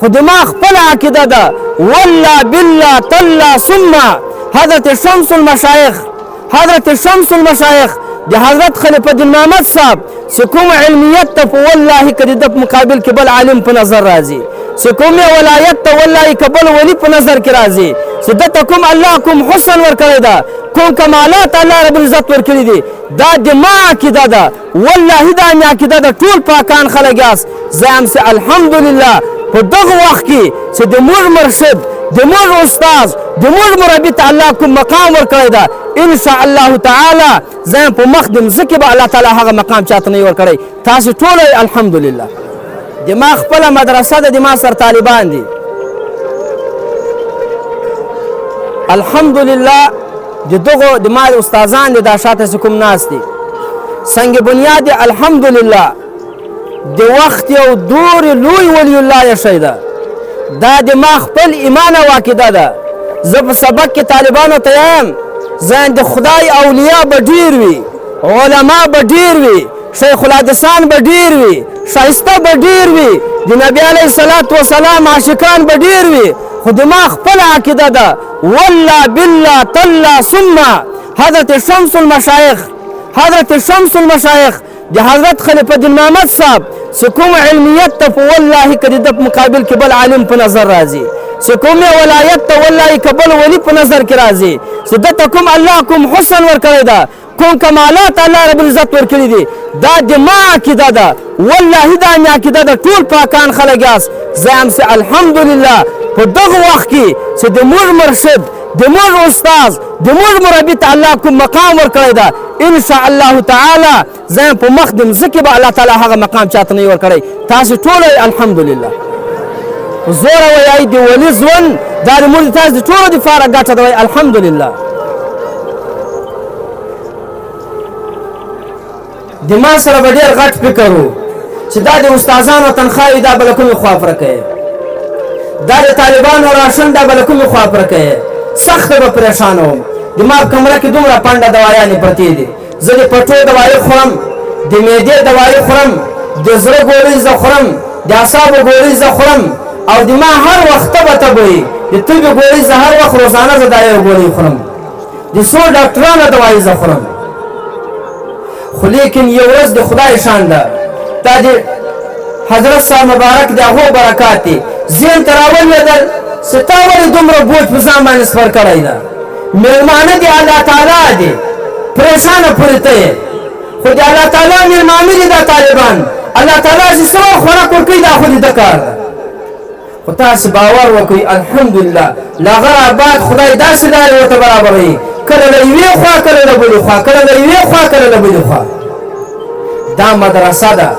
خو دما خپل عقیده ده والله بالله تالله ثم حضرت شمس المشایخ د حضرت خلیفه الدین محمد صاحب چې کوم علمیت ته په والله که د ده په مقابل کې بل عالم په نظر راځي چې کوم ولایت ته والله که بل ولی په نظر کې راځي چې ده ته کوم الله کوم حسن ورکړی ده کوم کمالات الله رب العزت ورکړي دي دا د ما عقیده ده والله دا مې عقیده ده ټول پاکان خلک یاست زه هم چې الحمدلله په دغه وخت کې چې د موږ مرشد د موږ استاذ د موږ مربي ته الله کوم مقام ورکړی ده ان شاء الله تعالی زه په مخ د مځکې به الله تعالی هغه مقام چاته نه ورکړی تاسو ټول الحمدلله د ما خپله مدرسه ده د ما سره طالبان دي الحمدلله د دغو د ما استادان دي دا شاته چې کوم ناست دي سنگ بنیاد الحمدلله د وخت یو دور لوی ولی الله شی ده دا د ما خپل ایمان او عقیده ده زه په سبق کې طالبانو ته یم زه د خدای اولیاء به ډېر وي علما به ډېر وي شیخ الحدیثان به ډېر وي شایسته به ډېر وي د نبي علیه الصلاة وسلام عاشقان به ډېر وي خو د ما خپل عقیده ده والله بالله تالله ثم حضرت شمس المشایخ د حضرت خلیفه الدین محمد صاحب چې کوم علمیت ته په والله که د ده په مقابل کې بل عالم په نظر راځي چې کوم ولایت ته والله که بل ولی په نظر کې راځي چې ده ته کوم الله کوم حسن ورکړی ده کوم کمالات الله رب العزت ورکړي دي دا د ما عقیده ده والله دا مې عقیده ده ټول پاکان خلک یاست زه هم چې الحمدلله په دغه وخت کې چې د موږ مرشد د موږ استاذ د موږ مربي ته الله کوم مقام ورکړی ده ان شاء الله تعالی زه په مخ د مځکې به الله تعالی هغه مقام چاته نه ورکړی تاسو ټول الحمدلله زوره وایي د ولي ژوند دا د موږ تاسو د ټولو دپاره ګټه ده وایي الحمدلله د ما سره به ډېر غټ فکر و چې دا د استادانو تنخواوې دا به له کومې خوا پوره کوې دا د طالبانو راشن دا به له کومې خوا پوره کوې سخته به پریشانه وم د ما په کمره کې دومره پنډه دوایانې پرتې دي زه د پټو دوایې خورم د معدې دوایې خورم د زړه ګولۍ زه خورم د اعصابو ګولۍ زه خورم او د ما هر وخت به تبه وي د تبې ګولۍ زه هر وخت روزانه زه دا یو ګولۍ خورم د څو ډاکټرانو دوایې زه خورم خو لیکن یو ورځ د خدای شان ده دا د حضرت صاحب مبارک د هغو برکات دي ذهن ته راولوېدل چې تا ولې دومره بوج په ځان باندې سپر کړی ده مېلمانه د الله تعالی دي پریشانه پورې ته یې خو د الله تعالی مېلمانه دي دا طالبان الله تعالی چې څه خوراک ورکوي دا خو د ده کار ده خو تاسې باور وکړئ الحمدلله له هغه راباد خدای داسې لارې ورته برابروي کله له یوې خوا کله له بلې خوا کله له یوې خوا کله له بلې خوا دا مدرسه ده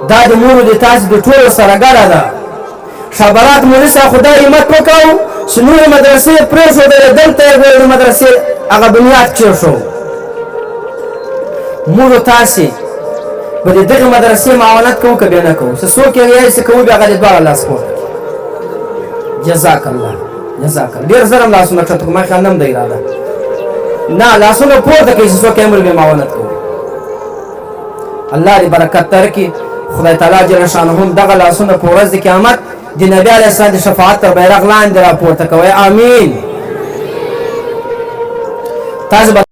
دا د مونږ د تاسې د ټولو سره ګډه ده شابرات مولوي صاحب خدای همت وکړو چې نورې مدرسې پرېښودلې دلته یې د مدرسې هغه بنیاد کېښو موږ تاسې به د دغې مدرسې معاونت کوو که بیا نه کوو چې څوک یې وایي چې کوو بیا هغه د دواړه لاس پورته جزاک الله ډېر زر هم لاسونه کښته کړو ما خیال نه هم د اراده نه لاسونه پورته کوي چې څوک یې امر بیا معاونت کوو الله دې برکت درکړي خدای تعالی جل شانه هم دغه لاسونه په ورځ د قیامت د نبی علیه السلام د شفاعت تر بیرغ لاندې راپورته کوئ امین تاسو